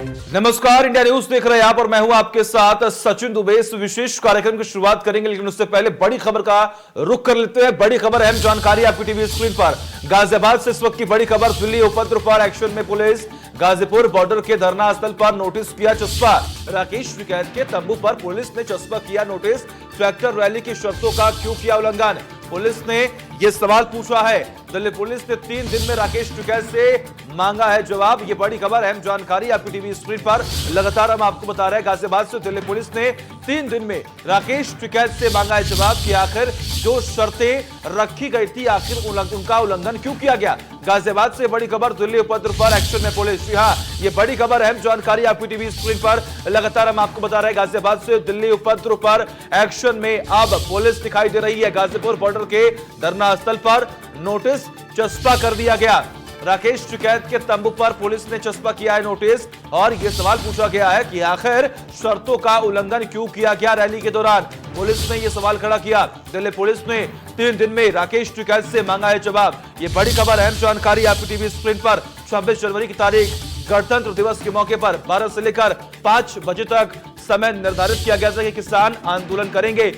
नमस्कार, India news देख रहे हैं आप और मैं हूं आपके साथ सचिन दुबे। इस विशेष कार्यक्रम की शुरुआत करेंगे, लेकिन उससे पहले बड़ी खबर का रुख कर लेते हैं। बड़ी खबर, अहम जानकारी आपकी टीवी स्क्रीन पर। गाजियाबाद से इस वक्त की बड़ी खबर, दिल्ली उपद्रव पर एक्शन में पुलिस। गाजीपुर बॉर्डर के धरना स्थल पर नोटिस किया चस्पा। राकेश टिकैत के तंबू पर पुलिस ने चस्पा किया नोटिस। ट्रैक्टर रैली की शर्तों का क्यों किया उल्लंघन, पुलिस ने यह सवाल पूछा है। दिल्ली पुलिस ने 3 दिन में राकेश टिकैत से मांगा है जवाब। ये बड़ी खबर, अहम जानकारी आपकी टीवी स्क्रीन पर। लगातार हम आपको बता रहे हैं, गाजियाबाद से दिल्ली पुलिस ने 3 दिन में राकेश टिकैत से मांगा है जवाब कि आखिर जो शर्तें रखी गई थी, आखिर उनका उल्लंघन क्यों किया गया। गाजियाबाद से बड़ी खबर, दिल्ली उपद्रव पर एक्शन में पुलिस। जी हां, ये बड़ी खबर, अहम जानकारी आपकी टीवी स्क्रीन पर। लगातार हम आपको बता रहे हैं, गाजियाबाद से दिल्ली उपद्रव पर एक्शन में अब पुलिस दिखाई दे रही है। गाजीपुर बॉर्डर के धरना स्थल पर नोटिस चस्पा कर दिया गया। राकेश टिकैत के तंबू पर पुलिस ने चस्पा किया है नोटिस, और यह सवाल पूछा गया है कि आखिर शर्तों का उल्लंघन क्यों किया गया रैली के दौरान। पुलिस ने यह सवाल खड़ा किया। दिल्ली पुलिस ने 3 दिन में राकेश टिकैत से मांगा है जवाब। यह बड़ी खबर, अहम जानकारी आपकी टीवी स्क्रीन पर। 26 जनवरी की तारीख, गणतंत्र दिवस के मौके पर 12 से लेकर 5 बजे तक समय निर्धारित किया गया था कि किसान आंदोलन करेंगे,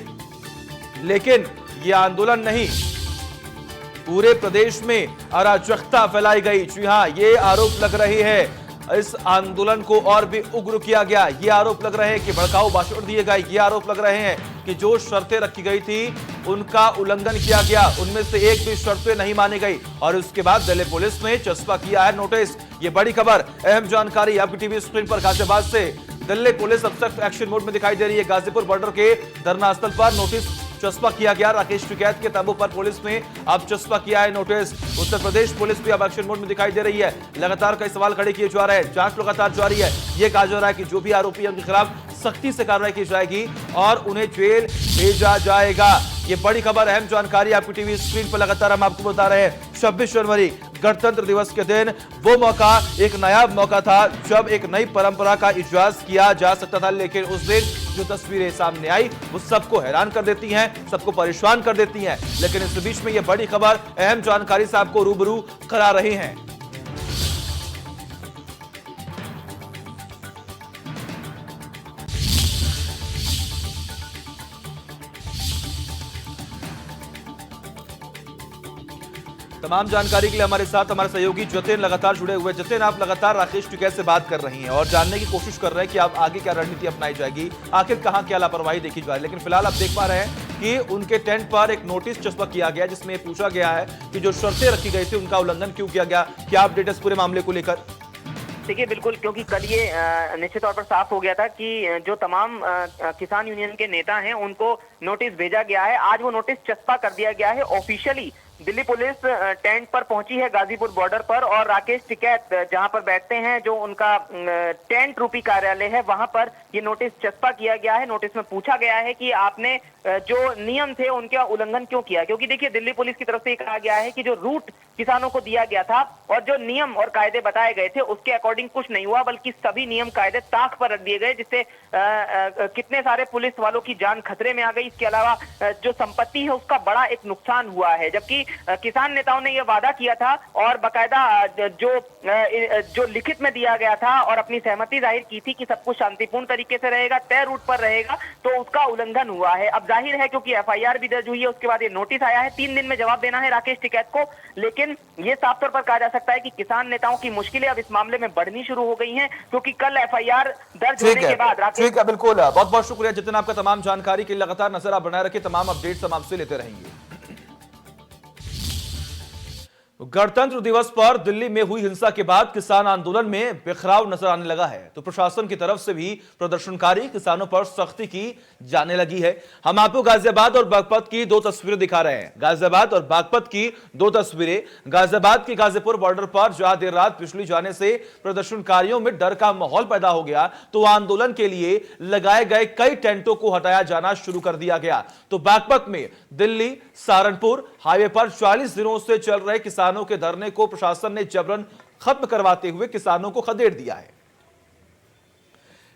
लेकिन यह आंदोलन नहीं, पूरे प्रदेश में अराजकता फैलाई गई। जी हां, ये आरोप लग रहे हैं, इस आंदोलन को और भी उग्र किया गया। ये आरोप लग रहे हैं कि भड़काऊ भाषण दिए गए। ये आरोप लग रहे हैं कि जो शर्तें रखी गई थी उनका उल्लंघन किया गया, उनमें से एक भी शर्तें नहीं मानी गई। और उसके बाद दिल्ली पुलिस ने चस्पा किया है नोटिस। ये बड़ी खबर, अहम जानकारी आपकी टीवी स्क्रीन पर। गाजियाबाद से दिल्ली पुलिस अब तक एक्शन मोड में दिखाई दे रही है। गाजीपुर बॉर्डर के धरना स्थल पर नोटिस चस्पा किया गया। राकेश टिकैत के तंबू पर पुलिस ने अब चस्पा किया है नोटिस। उत्तर प्रदेश पुलिस भी अब एक्शन मोड में दिखाई दे रही है। लगातार कई सवाल खड़े किए जा रहे हैं, जांच लगातार जारी है। यह कहा जा रहा है कि जो भी आरोपी है उनके खिलाफ सख्ती से कार्रवाई की जाएगी और उन्हें जेल भेजा जाएगा। ये बड़ी खबर, अहम जानकारी आपकी टीवी स्क्रीन पर। लगातार हम आपको बता रहे हैं, 26 जनवरी गणतंत्र दिवस के दिन वो मौका, एक नया मौका था जब एक नई परंपरा का इजाज किया जा सकता था, लेकिन उस दिन जो तस्वीरें सामने आई वो सबको हैरान कर देती हैं, सबको परेशान कर देती हैं। लेकिन इस बीच में ये बड़ी खबर, अहम जानकारी से आपको रूबरू करा रहे हैं। तमाम जानकारी के लिए हमारे साथ हमारे सहयोगी जतिन लगातार जुड़े हुए। जतिन, आप लगातार राकेश टिकैत से बात कर रही हैं और जानने की कोशिश कर रहे हैं कि आप आगे क्या रणनीति अपनाई जाएगी, आखिर कहां क्या लापरवाही देखी जा रही है। लेकिन फिलहाल आप देख पा रहे हैं कि उनके टेंट पर एक नोटिस चस्पा किया गया, जिसमें पूछा गया है कि जो शर्तें रखी गई थी उनका उल्लंघन क्यों किया गया। क्या अपडेट है पूरे मामले को लेकर? देखिए, बिल्कुल, क्योंकि कल ये निश्चित तौर पर साफ हो गया था कि जो तमाम किसान यूनियन के नेता हैं उनको नोटिस भेजा गया है। आज वो नोटिस चस्पा कर दिया गया है। ऑफिशियली दिल्ली पुलिस टेंट पर पहुंची है गाजीपुर बॉर्डर पर, और राकेश टिकैत जहां पर बैठते हैं, जो उनका टेंट रूपी कार्यालय है, वहां पर ये नोटिस चस्पा किया गया है। नोटिस में पूछा गया है कि आपने जो नियम थे उनका उल्लंघन क्यों किया। क्योंकि देखिए, दिल्ली पुलिस की तरफ से कहा गया है कि जो रूट किसानों को दिया गया था और जो नियम और कायदे बताए गए थे उसके अकॉर्डिंग कुछ नहीं हुआ, बल्कि सभी नियम कायदे ताक पर रख दिए गए, जिससे कितने सारे पुलिस वालों की जान खतरे में आ गई। इसके अलावा जो संपत्ति है उसका बड़ा एक नुकसान हुआ है। जबकि किसान नेताओं ने यह वादा किया था और बाकायदा जो लिखित में दिया गया था और अपनी सहमति जाहिर की थी कि सब कुछ शांतिपूर्ण तरीके से रहेगा, तय रूट पर रहेगा, तो उसका उल्लंघन हुआ है। अब जाहिर है, क्योंकि एफआईआर भी दर्ज हुई है, उसके बाद ये नोटिस आया है, 3 दिन में जवाब देना है राकेश टिकैत को। लेकिन ये साफ तौर पर कहा जा सकता है कि किसान नेताओं की मुश्किलें अब इस मामले में बढ़नी शुरू हो गई हैं, क्योंकि कल एफआईआर दर्ज होने के बाद राकेश। ठीक है, बिल्कुल, बहुत बहुत शुक्रिया जितना आपका तमाम जानकारी के लिए। लगातार नजर आप बनाए रखिए, तमाम अपडेट्स हम आपसे लेते रहेंगे। गणतंत्र दिवस पर दिल्ली में हुई हिंसा के बाद किसान आंदोलन में बिखराव नजर आने लगा है, तो प्रशासन की तरफ से भी प्रदर्शनकारी किसानों पर सख्ती की जाने लगी है। हम आपको गाजियाबाद और बागपत की 2 तस्वीरें दिखा रहे हैं। गाजियाबाद और बागपत की 2 तस्वीरें। गाजियाबाद की गाजीपुर बॉर्डर पर जहां देर रात बिजली जाने से प्रदर्शनकारियों में डर का माहौल पैदा हो गया, तो आंदोलन के लिए लगाए गए कई टेंटों को हटाया जाना शुरू कर दिया गया। तो बागपत में दिल्ली सहारनपुर हाईवे पर 40 दिनों से चल रहे किसानों के धरने को प्रशासन ने जबरन खत्म करवाते हुए किसानों को खदेड़ दिया है।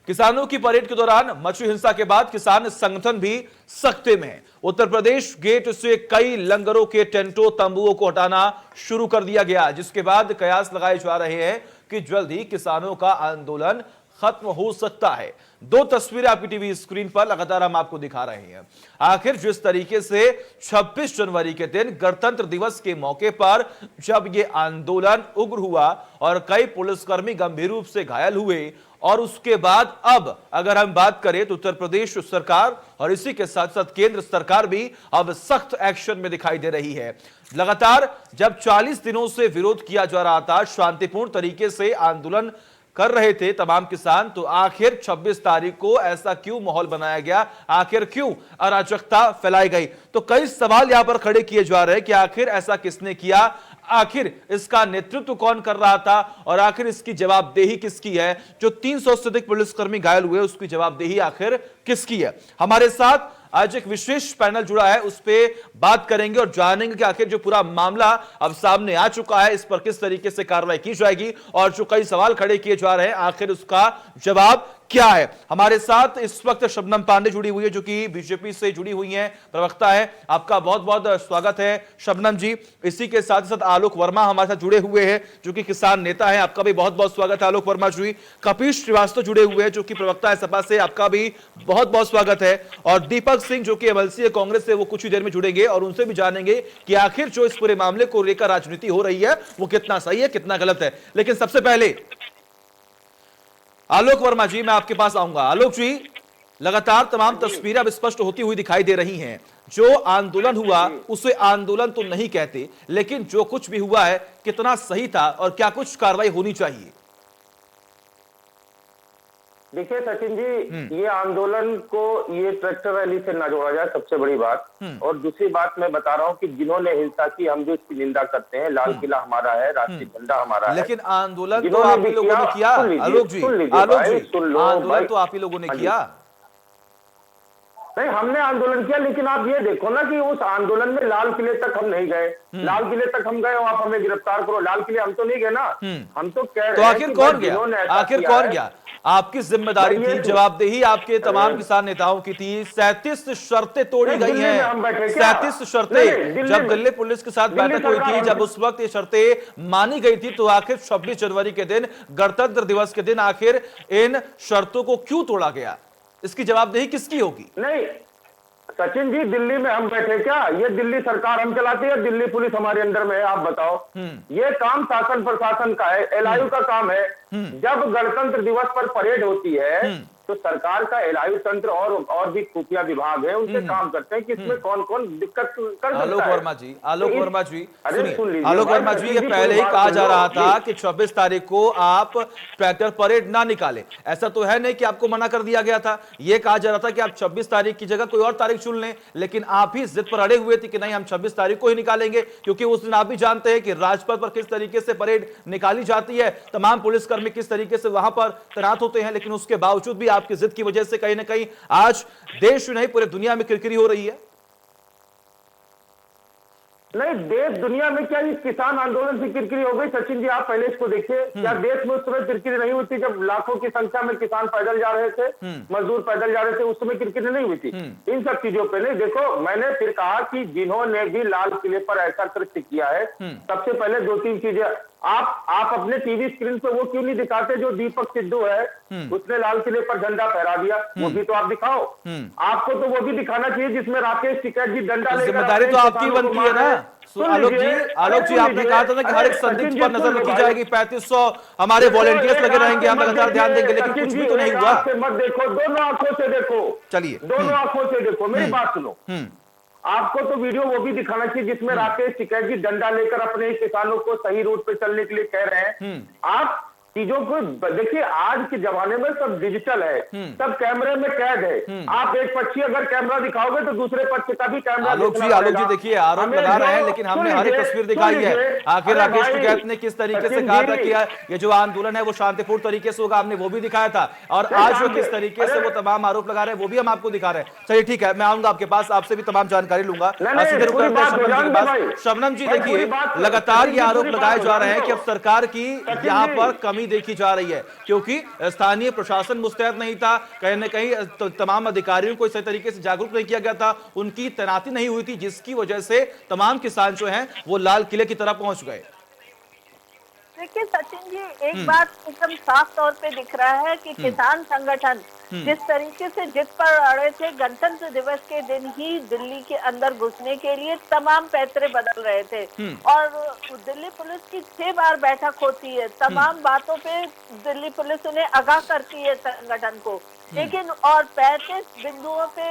किसानों की परेड के दौरान मची हिंसा के बाद किसान संगठन भी सख्ते में है। उत्तर प्रदेश गेट से कई लंगरों के टेंटों तंबुओं को हटाना शुरू कर दिया गया, जिसके बाद कयास लगाए जा रहे हैं कि जल्द ही किसानों का आंदोलन खत्म हो सकता है। दो तस्वीरें आपकी टीवी स्क्रीन पर लगातार हम आपको दिखा रहे हैं। आखिर जिस तरीके से 26 जनवरी के दिन गणतंत्र दिवस के मौके पर जब यह आंदोलन उग्र हुआ और कई पुलिसकर्मी गंभीर रूप से घायल हुए, और उसके बाद अब अगर हम बात करें तो उत्तर प्रदेश सरकार और इसी के साथ साथ केंद्र सरकार भी अब सख्त एक्शन में दिखाई दे रही है। लगातार जब 40 दिनों से विरोध किया जा रहा था, शांतिपूर्ण तरीके से आंदोलन कर रहे थे तमाम किसान, तो आखिर 26 तारीख को ऐसा क्यों माहौल बनाया गया, आखिर क्यों अराजकता फैलाई गई? तो कई सवाल यहां पर खड़े किए जा रहे हैं कि आखिर ऐसा किसने किया, आखिर इसका नेतृत्व कौन कर रहा था, और आखिर इसकी जवाबदेही किसकी है? जो 300 से अधिक पुलिसकर्मी घायल हुए उसकी जवाबदेही आखिर किसकी है? हमारे साथ आज एक विशेष पैनल जुड़ा है, उस पर बात करेंगे और जानेंगे कि आखिर जो पूरा मामला अब सामने आ चुका है इस पर किस तरीके से कार्रवाई की जाएगी, और जो कई सवाल खड़े किए जा रहे हैं आखिर उसका जवाब क्या है। हमारे साथ इस वक्त शबनम पांडे जुड़ी हुई है जो कि बीजेपी से जुड़ी हुई हैं, प्रवक्ता है। आपका बहुत बहुत स्वागत है शबनम जी। इसी के साथ साथ आलोक वर्मा हमारे साथ जुड़े हुए हैं जो कि किसान नेता है, आपका भी बहुत बहुत स्वागत है आलोक वर्मा जी। कपीश श्रीवास्तव जुड़े हुए हैं जो कि प्रवक्ता है सपा से, आपका भी बहुत बहुत स्वागत है। और दीपक सिंह जो कि एमएलसी है कांग्रेस से, वो कुछ ही देर में जुड़ेंगे और उनसे भी जानेंगे कि आखिर जो इस पूरे मामले को लेकर राजनीति हो रही है वो कितना सही है कितना गलत है। लेकिन सबसे पहले आलोक वर्मा जी मैं आपके पास आऊंगा। आलोक जी, लगातार तमाम तस्वीरें अब स्पष्ट होती हुई दिखाई दे रही हैं। जो आंदोलन हुआ उसे आंदोलन तो नहीं कहते, लेकिन जो कुछ भी हुआ है कितना सही था और क्या कुछ कार्रवाई होनी चाहिए? देखिए सचिन जी, ये आंदोलन को ये ट्रैक्टर रैली से ना जोड़ा जाए, सबसे बड़ी बात। और दूसरी बात मैं बता रहा हूँ कि जिन्होंने हिंसा की हम भी उसकी निंदा करते हैं। लाल किला हमारा है, राष्ट्रीय झंडा हमारा है, लेकिन आंदोलन तो आप ही लोगों ने किया। आलोक जी, आंदोलन तो आप ही लोगों ने किया। नहीं, हमने आंदोलन किया, लेकिन आप ये देखो ना कि उस आंदोलन में लाल किले तक हम नहीं गए। लाल किले तक हम गए, आप हमें गिरफ्तार करो, लाल किले हम तो नहीं गए ना। हम तो कह रहे हैं तो आखिर कौन गया? आखिर कौन गया? आपकी जिम्मेदारी थी, जवाबदेही आपके तमाम किसान नेताओं की थी। 37 शर्तें तोड़ी गई हैं, 37 शर्तें। जब दिल्ली पुलिस के साथ बैठक हुई थी, जब उस वक्त ये शर्तें मानी गई थी, तो आखिर 26 जनवरी के दिन, गणतंत्र दिवस के दिन, आखिर इन शर्तों को क्यों तोड़ा गया? इसकी जवाबदेही किसकी होगी? नहीं सचिन जी, दिल्ली में हम बैठे क्या? ये दिल्ली सरकार हम चलाती है, दिल्ली पुलिस हमारे अंडर में है, आप बताओ। ये काम शासन प्रशासन का है, एलआईयू का काम है। जब गणतंत्र दिवस पर परेड होती है तो सरकार का एलआईयू तंत्र और भी खुफिया विभाग है, उनसे काम करते हैं कि इसमें कौन कौन दिक्कत कर सकता है। आलोक वर्मा जी, आलोक वर्मा जी सुनिए। आलोक वर्मा जी, ये पहले ही कहा जा रहा था कि 26 तारीख को आप ट्रैक्टर परेड ना निकालें। ऐसा तो है नहीं कि आपको मना कर दिया गया था। ये कहा जा रहा था कि आप 26 तारीख की जगह कोई और तारीख चुन लें, लेकिन आप ही जिद पर अड़े हुए थे कि नहीं, हम 26 तारीख को ही निकालेंगे, क्योंकि उस दिन आप भी जानते हैं कि राजपथ पर किस तरीके से परेड निकाली जाती है, तमाम पुलिसकर्मी किस तरीके से वहां पर तैनात होते हैं। लेकिन उसके बावजूद भी आपकी जिद की वजह से कहीं ना कहीं आज देश नहीं पूरे दुनिया में किरकिरी हो रही है। नहीं, देश दुनिया में क्या इस किसान आंदोलन से किरकिरी हो गई? सचिन जी, आप पहले इसको देखिए। क्या देश में उस समय किरकिरी नहीं हुई थी जब लाखों की संख्या में किसान पैदल जा रहे थे, मजदूर पैदल जा रहे थे? उस समय किरकिरी नहीं हुई थी इन सब चीजों पे? नहीं, देखो मैंने फिर कहा कि जिन्होंने भी लाल किले पर ऐसा कृत्य किया है, सबसे पहले 2-3 चीजें आप अपने टीवी स्क्रीन पे वो क्यों नहीं दिखाते? जो दीपक सिद्धू है उसने लाल किले पर झंडा फहरा दिया, वो भी तो आप दिखाओ। आपको तो वो भी दिखाना चाहिए जिसमें राकेश टिकैत जी डंडा लेकर, जिम्मेदारी तो आपकी बनती है ना। आलोक जी आपने कहा था ना कि हर एक संदिग्ध पर नजर रखी जाएगी, 3500 हमारे वॉलेंटियर्स लगे रहेंगे, हम लगातार ध्यान देंगे, लेकिन कुछ भी तो नहीं हुआ। मत देखो, दोनों आंखों से देखो, चलिए दोनों आंखों से देखो, मेरी बात सुनो। आपको तो वीडियो वो भी दिखाना चाहिए जिसमें राकेश टिकैत जी डंडा लेकर अपने किसानों को सही रूट पे चलने के लिए कह रहे हैं। आप चीजों को देखिए, आज के जमाने में सब डिजिटल है, सब कैमरे में कैद है। आप एक पक्षी अगर कैमरा दिखाओगे तो दूसरे पक्ष का भी कैमरा। आलोक जी देखिए, आरोप लगा रहे हैं, लेकिन हमने हर एक तस्वीर दिखाई है। आखिर राकेश टिकैत ने किस तरीके से कहा था कि ये जो आंदोलन है वो शांतिपूर्ण तरीके से होगा, हमने वो भी दिखाया था। और आज वो किस तरीके से वो तमाम आरोप लगा रहे हैं वो भी हम आपको दिखा रहे हैं। चलिए ठीक है, मैं आऊंगा आपके पास, आपसे भी तमाम जानकारी लूंगा। शबनम जी देखिए, लगातार ये आरोप लगाए जा रहे हैं कि अब सरकार की यहाँ पर कमी देखी जा रही है, क्योंकि स्थानीय प्रशासन मुस्तैद नहीं था, कहीं न कहीं तमाम अधिकारियों को इस तरीके से जागरूक नहीं किया गया था, उनकी तैनाती नहीं हुई थी, जिसकी वजह से तमाम किसान जो हैं वो लाल किले की तरफ पहुंच गए। देखिए सचिन जी, एक बात एकदम साफ तौर पे दिख रहा है कि किसान संगठन जिस तरीके से जिद पर अड़े थे, गणतंत्र दिवस के दिन ही दिल्ली के अंदर घुसने के लिए तमाम पैतरे बदल रहे थे। और दिल्ली पुलिस की 6 बार बैठक होती है, तमाम बातों पे दिल्ली पुलिस उन्हें आगाह करती है संगठन को, लेकिन और 35 बिंदुओं पे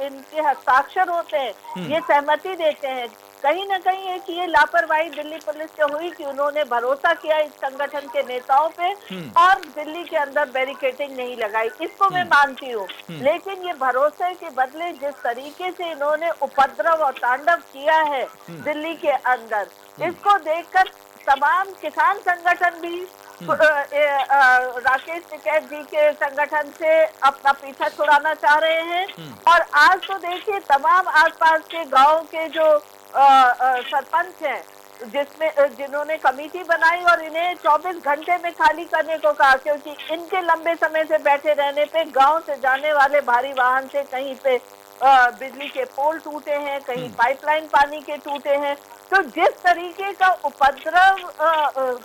इनके हस्ताक्षर होते हैं, ये सहमति देते हैं। कहीं ना कहीं है कि ये लापरवाही दिल्ली पुलिस से हुई कि उन्होंने भरोसा किया इस संगठन के नेताओं पे और दिल्ली के अंदर बैरिकेडिंग नहीं लगाई, इसको मैं मानती हूँ। लेकिन ये भरोसे के बदले जिस तरीके से इन्होंने उपद्रव और तांडव किया है दिल्ली के अंदर, इसको देखकर तमाम किसान संगठन भी राकेश टिकैत जी के संगठन से अपना पीछा छुड़ाना चाह रहे हैं। और आज तो देखिए तमाम आसपास के गांव के जो सरपंच हैं, जिन्होंने कमेटी बनाई और इन्हें 24 घंटे में खाली करने को कहा, क्योंकि इनके लंबे समय से बैठे रहने पे गांव से जाने वाले भारी वाहन से कहीं पे बिजली के पोल टूटे हैं, कहीं पाइपलाइन पानी के टूटे हैं। तो जिस तरीके का उपद्रव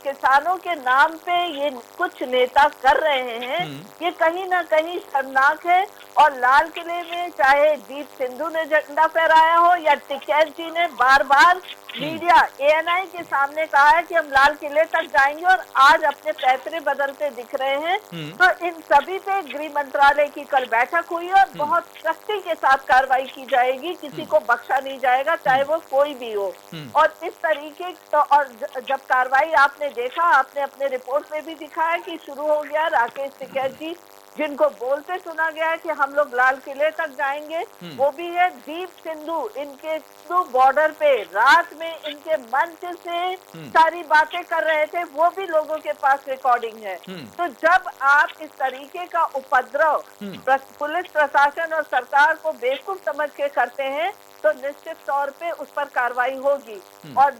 किसानों के नाम पे ये कुछ नेता कर रहे हैं, ये कहीं ना कहीं शर्मनाक है। और लाल किले में चाहे दीप सिंधु ने झंडा फहराया हो या टिकैत जी ने बार बार मीडिया एएनआई के सामने कहा है कि हम लाल किले तक जाएंगे, और आज अपने पैतरे बदलते दिख रहे हैं। तो इन सभी पे गृह मंत्रालय की कल बैठक हुई और बहुत सख्ती के साथ कार्रवाई की जाएगी, किसी को बख्शा नहीं जाएगा, चाहे वो कोई भी हो। और इस तरीके तो, और जब कार्रवाई आपने देखा, आपने अपने रिपोर्ट में भी दिखाया कि शुरू हो गया, राकेश टिकैत जी जिनको बोलते सुना गया है कि हम लोग लाल किले तक जाएंगे, वो भी है दीप सिंधु, इनके बॉर्डर पे रात में इनके मंच से सारी बातें कर रहे थे, वो भी लोगों के पास रिकॉर्डिंग है। तो जब आप इस तरीके का उपद्रव पुलिस प्रशासन और सरकार को बेवकूफ समझ के करते हैं, तो निश्चित तौर पे उस पर कार्रवाई होगी। और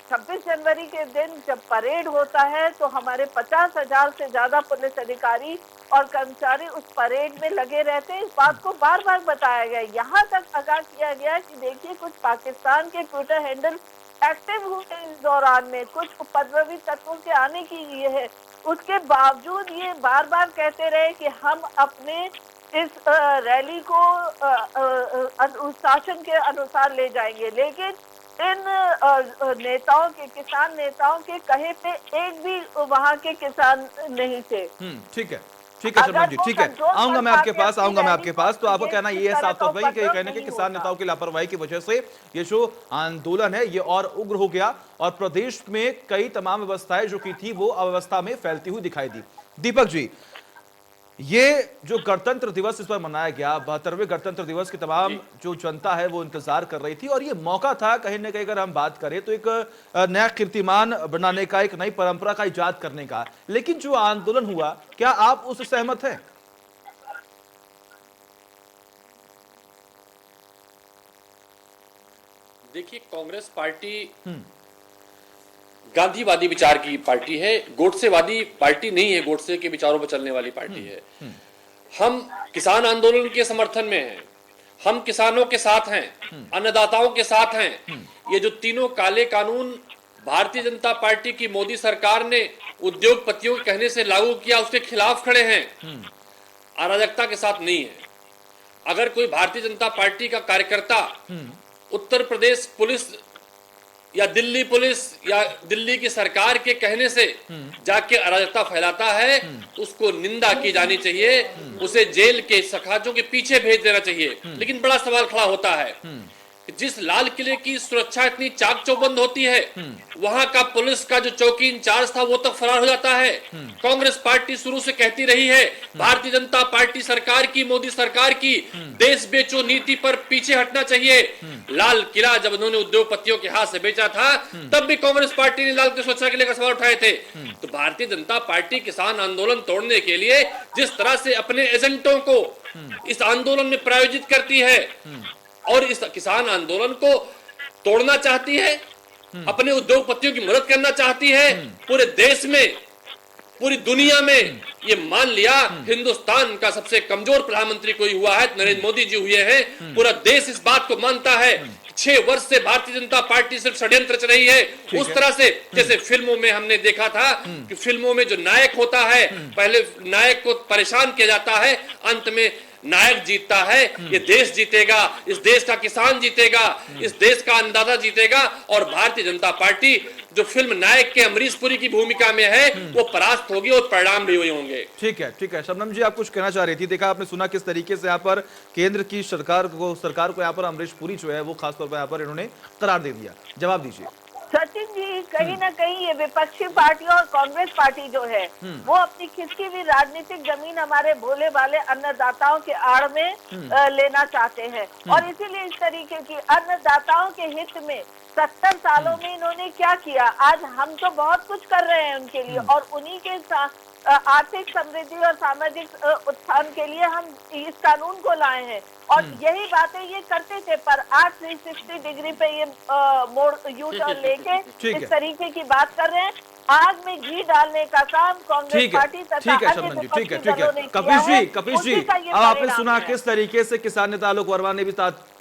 26 जनवरी के दिन जब परेड होता है तो हमारे 50,000 से ज्यादा पुलिस अधिकारी और कर्मचारी उस परेड में लगे रहते हैं। इस बात को बार बार बताया गया, यहाँ तक आगाह किया गया कि देखिए कुछ पाकिस्तान के ट्विटर हैंडल एक्टिव हुए इस दौरान में, कुछ उपद्रवी तत्वों के आने की ये है, उसके बावजूद ये बार बार कहते रहे कि हम अपने इस रैली को अनुशासन के अनुसार ले जाएंगे। लेकिन इन नेताओं के, किसान नेताओं के कहे पे एक भी वहाँ के किसान नहीं थे। ठीक है शबनम जी, ठीक है, आऊंगा मैं आपके पास। तो आपका कहना ये है साफ तौर पर कि कहने के किसान नेताओं की लापरवाही की वजह से ये जो आंदोलन है ये और उग्र हो गया और प्रदेश में कई तमाम व्यवस्थाएं जो की थी वो अव्यवस्था में फैलती हुई दिखाई दी। दीपक जी, ये जो गणतंत्र दिवस इस पर मनाया गया, 72वें गणतंत्र दिवस की तमाम जो जनता है वो इंतजार कर रही थी और ये मौका था कहीं ना कहीं, अगर हम बात करें तो एक नया कीर्तिमान बनाने का, एक नई परंपरा का इजाद करने का। लेकिन जो आंदोलन हुआ, क्या आप उससे सहमत हैं? देखिए, कांग्रेस पार्टी गांधीवादी विचार की पार्टी है, गोडसेवादी पार्टी नहीं है, गोडसे के विचारों पर चलने वाली पार्टी है। हम किसान आंदोलन के समर्थन में हैं, हम किसानों के साथ हैं, अन्नदाताओं के साथ हैं। ये जो तीनों काले कानून भारतीय जनता पार्टी की मोदी सरकार ने उद्योगपतियों के कहने से लागू किया, उसके खिलाफ खड़े हैं, अराजकता के साथ नहीं है। अगर कोई भारतीय जनता पार्टी का कार्यकर्ता उत्तर प्रदेश पुलिस या दिल्ली पुलिस या दिल्ली की सरकार के कहने से जाके अराजकता फैलाता है, उसको निंदा की जानी चाहिए, उसे जेल के सखाजों के पीछे भेज देना चाहिए। लेकिन बड़ा सवाल खड़ा होता है, जिस लाल किले की सुरक्षा इतनी चाक चौबंद होती है, वहां का पुलिस का जो चौकी इंचार्ज था वो तो फरार हो जाता है। कांग्रेस पार्टी शुरू से कहती रही है भारतीय जनता पार्टी सरकार की, मोदी सरकार की देश बेचो नीति पर पीछे हटना चाहिए। लाल किला जब उन्होंने उद्योगपतियों के हाथ से बेचा था, तब भी कांग्रेस पार्टी ने लाल किले सुरक्षा के लिए सवाल उठाए थे। तो भारतीय जनता पार्टी किसान आंदोलन तोड़ने के लिए जिस तरह से अपने एजेंटों को इस आंदोलन में प्रायोजित करती है और इस किसान आंदोलन को तोड़ना चाहती है, अपने उद्योगपतियों की मदद करना चाहती है, पूरे पूरी दुनिया में ये मान लिया हिंदुस्तान का सबसे कमजोर प्रधानमंत्री कोई हुआ है नरेंद्र मोदी जी हुए हैं। पूरा देश इस बात को मानता है। 6 वर्ष से भारतीय जनता पार्टी सिर्फ षड्यंत्र रच रही है, उस तरह से जैसे फिल्मों में हमने देखा था कि फिल्मों में जो नायक होता है, पहले नायक को परेशान किया जाता है, अंत में नायक जीतता है। ये देश जीतेगा, इस देश का किसान जीतेगा, इस देश का अन्नदाता जीतेगा, और भारतीय जनता पार्टी जो फिल्म नायक के अमरीश पुरी की भूमिका में है वो परास्त होगी और परिणाम भी हुए होंगे। ठीक है शबनम जी, आप कुछ कहना चाह रही थी। देखा आपने, सुना किस तरीके से यहाँ पर केंद्र की सरकार को यहाँ पर अमरीश पुरी जो है वो खासतौर पर यहाँ पर इन्होंने करार दे दिया। जवाब दीजिए। सचिन जी, कहीं ना कहीं ये विपक्षी पार्टी और कांग्रेस पार्टी जो है वो अपनी खिसकी हुई राजनीतिक जमीन हमारे भोले भाले अन्नदाताओं के आड़ में लेना चाहते हैं, और इसीलिए इस तरीके की अन्नदाताओं के हित में 70 सालों में इन्होंने क्या किया। आज हम तो बहुत कुछ कर रहे हैं उनके लिए, और उन्हीं के आर्थिक समृद्धि और सामाजिक उत्थान के लिए हम इस कानून को लाए हैं, और यही बातें ये करते थे। पर आज 360 डिग्री पे ये मोड़ यू टर्न लेके इस तरीके की बात कर रहे हैं। आग में घी डालने का काम कांग्रेस पार्टी तथा अन्य विपक्षी दलों ने किया है। कपिश जी, अब आपने सुना किस तरीके से किसान नेता आलोक वर्मा ने भी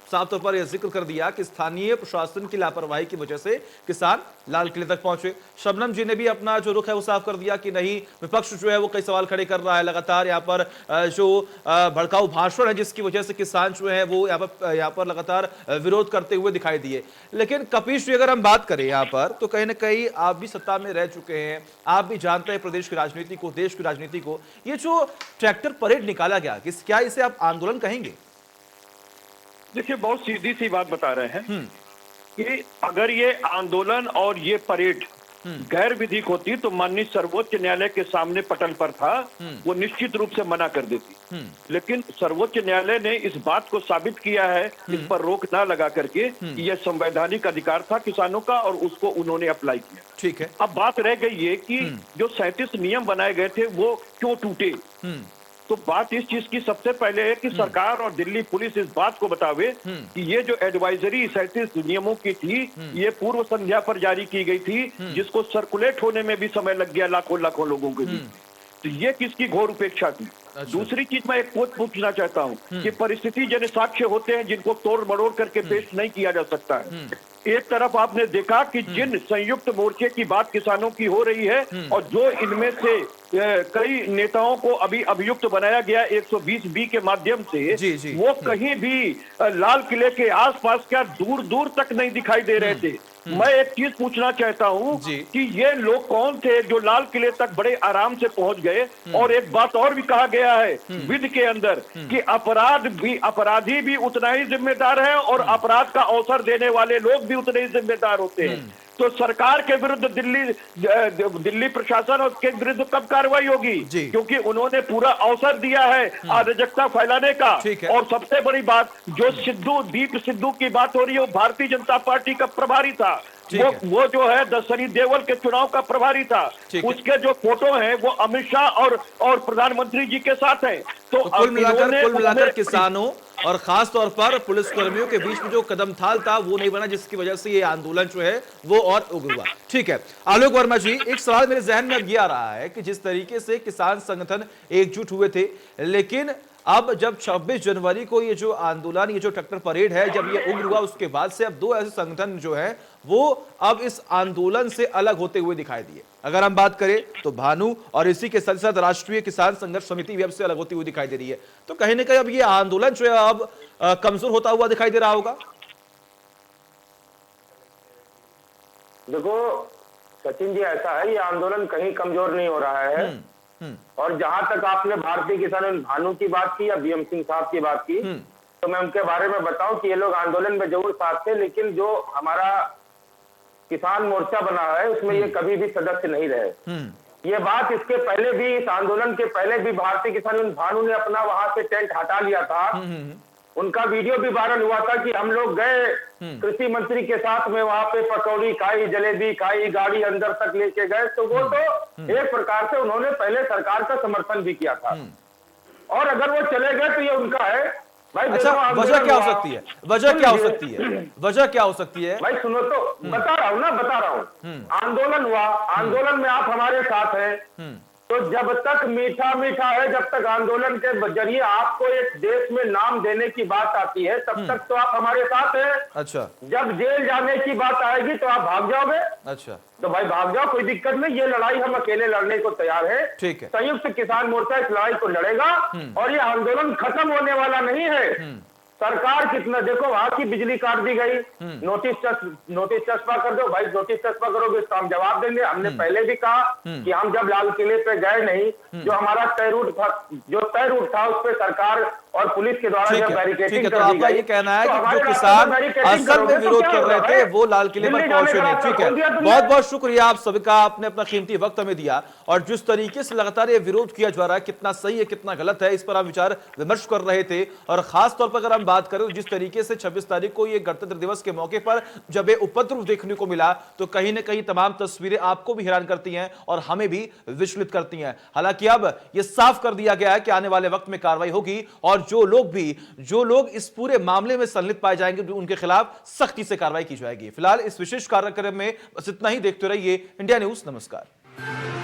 साफ तौर पर यह जिक्र कर दिया कि स्थानीय प्रशासन की लापरवाही की वजह से किसान लाल किले तक पहुंचे। शबनम जी ने भी अपना जो रुख है वो साफ कर दिया कि नहीं, विपक्ष जो है वो कई सवाल खड़े कर रहा है लगातार। यहाँ पर जो भड़काऊ भाषण है जिसकी वजह से किसान जो है वो यहाँ पर लगातार विरोध करते हुए दिखाई दिए। लेकिन कपिश जी, अगर हम बात करें यहाँ पर, तो कहीं ना कहीं आप भी सत्ता में रह चुके हैं, आप भी जानते हैं प्रदेश की राजनीति को, देश की राजनीति को। ये जो ट्रैक्टर परेड निकाला गया, क्या इसे आप आंदोलन कहेंगे? देखिए, बहुत सीधी सी बात बता रहे हैं कि अगर ये आंदोलन और ये परेड गैर विधिक होती तो माननीय सर्वोच्च न्यायालय के सामने पटल पर था, वो निश्चित रूप से मना कर देती। लेकिन सर्वोच्च न्यायालय ने इस बात को साबित किया है, इस पर रोक ना लगा करके, कि यह संवैधानिक अधिकार था किसानों का और उसको उन्होंने अप्लाई किया। ठीक है, अब बात रह गई है कि जो 37 नियम बनाए गए थे वो क्यों टूटे। तो बात इस चीज की सबसे पहले है कि सरकार और दिल्ली पुलिस इस बात को बतावे कि ये जो एडवाइजरी 37 नियमों की थी, ये पूर्व संध्या पर जारी की गई थी, जिसको सर्कुलेट होने में भी समय लग गया लाखों लोगों के बीच। तो ये किसकी घोर उपेक्षा थी। दूसरी चीज मैं एक कोट पूछना चाहता हूँ कि परिस्थिति जन साक्ष्य होते हैं जिनको तोड़ मरोड़ करके पेश नहीं किया जा सकता है। एक तरफ आपने देखा कि जिन संयुक्त मोर्चे की बात किसानों की हो रही है, और जो इनमें से कई नेताओं को अभी अभियुक्त बनाया गया 120B के माध्यम से, जी। वो कहीं भी लाल किले के आसपास क्या दूर दूर तक नहीं दिखाई दे रहे थे। मैं एक चीज पूछना चाहता हूँ कि ये लोग कौन थे जो लाल किले तक बड़े आराम से पहुंच गए। और एक बात और भी कहा गया है विधि के अंदर कि अपराधी भी उतना ही जिम्मेदार है और अपराध का अवसर देने वाले लोग भी उतने ही जिम्मेदार होते हैं। तो सरकार के विरुद्ध दिल्ली प्रशासन और उसके विरुद्ध कब कार्रवाई होगी, क्योंकि उन्होंने पूरा अवसर दिया है अराजकता फैलाने का। और सबसे बड़ी बात, जो दीप सिद्धू की बात हो रही है, वो भारतीय जनता पार्टी का प्रभारी था। वो जो है सनी देओल के चुनाव का प्रभारी था। उसके जो फोटो हैं वो अमित शाह और प्रधानमंत्री जी के साथ हैं। तो कुल मिलाकर किसानों और खास तौर पर पुलिसकर्मियों के बीच में जो कदम थाल था वो नहीं बना, जिसकी वजह से ये आंदोलन जो है वो और उग्र हुआ। ठीक है आलोक वर्मा जी, एक सवाल मेरे जहन में अब ये आ रहा है कि जिस तरीके से किसान संगठन एकजुट हुए थे, लेकिन अब जब 26 जनवरी को ये जो आंदोलन, ये जो ट्रैक्टर परेड है, जब ये उग्र हुआ, उसके बाद से अब दो ऐसे संगठन जो है वो अब इस आंदोलन से अलग होते हुए दिखाई दिए। अगर हम बात करें तो भानु और इसी के साथ साथ राष्ट्रीय किसान संघर्ष समिति भी अब से अलग होती हुई दिखाई दे रही है। तो कहीं ना कहीं अब ये आंदोलन जो है अब कमजोर होता हुआ दिखाई दे रहा होगा। देखो सचिन जी, ऐसा है, ये आंदोलन कहीं कमजोर नहीं हो रहा है। और जहां तक आपने भारतीय किसान भानु की बात की या बीएम सिंह साहब की बात की, तो मैं उनके बारे में बताऊं कि ये लोग आंदोलन में जरूर साथ थे, लेकिन जो हमारा किसान मोर्चा बना है उसमें ये कभी भी सदस्य नहीं रहे। ये बात इसके पहले भी, इस आंदोलन के पहले भी भारतीय किसान भानु ने अपना वहां से टेंट हटा लिया था। उनका वीडियो भी वायरल हुआ था कि हम लोग गए कृषि मंत्री के साथ में, वहां पे पकौड़ी खाई, जलेबी खाई, गाड़ी अंदर तक लेके गए। तो वो तो एक प्रकार से उन्होंने पहले सरकार का समर्थन भी किया था। और अगर वो चले गए तो ये उनका है भाई। अच्छा, वजह क्या हो सकती है? वजह क्या हो सकती है? वजह क्या हो सकती है भाई? सुनो तो, बता रहा हूँ। आंदोलन हुआ, आंदोलन में आप हमारे साथ हैं, तो जब तक मीठा मीठा है, जब तक आंदोलन के जरिए आपको एक देश में नाम देने की बात आती है, तब तक तो आप हमारे साथ हैं। अच्छा जब जेल जाने की बात आएगी तो आप भाग जाओगे। अच्छा, तो भाई भाग जाओ, कोई दिक्कत नहीं। ये लड़ाई हम अकेले लड़ने को तैयार है। ठीक है। संयुक्त किसान मोर्चा इस लड़ाई को लड़ेगा और ये आंदोलन खत्म होने वाला नहीं है। सरकार कितना, देखो वहां की बिजली काट दी गई, नोटिस चस्पा कर दो भाई, नोटिस चस्पा करोगे इसका हम जवाब देंगे। हमने पहले भी कहा कि हम जब लाल किले पे गए नहीं, जो हमारा तय रूट था उस पे सरकार और पुलिस के द्वारा ठीक जब है, बैरिकेडिंग ठीक है। तो कर दी आपका गई, ये कहना है तो कि हमारे जो रास्ते किसान में बैरिकेडिंग असल में करोगे तो विरोध क्या कर रहे होगा थे भाई? वो लाल किले पर दिल्ली पहुंचे जाने नहीं। का ठीक है, रास्ता खोल दिया तुमने। बहुत बहुत शुक्रिया आप सभी का, आपने अपना कीमती वक्त हमें दिया। और जिस तरीके से लगातार ये विरोध किया जा रहा है, कितना सही है कितना गलत है, इस पर आप विचार विमर्श कर रहे थे। और खास तौर पर अगर हम बात करें तो जिस तरीके से 26 तारीख को ये गणतंत्र दिवस के मौके पर जब ये उपद्रव देखने को मिला, तो कहीं ना कहीं तमाम तस्वीरें आपको भी हैरान करती हैं और हमें भी विचलित करती हैं। हालांकि अब ये साफ कर दिया गया है कि आने वाले वक्त में कार्रवाई होगी और जो लोग इस पूरे मामले में संलिप्त पाए जाएंगे उनके खिलाफ सख्ती से कार्रवाई की जाएगी। फिलहाल इस विशेष कार्यक्रम में बस इतना ही। देखते रहिए इंडिया न्यूज। नमस्कार।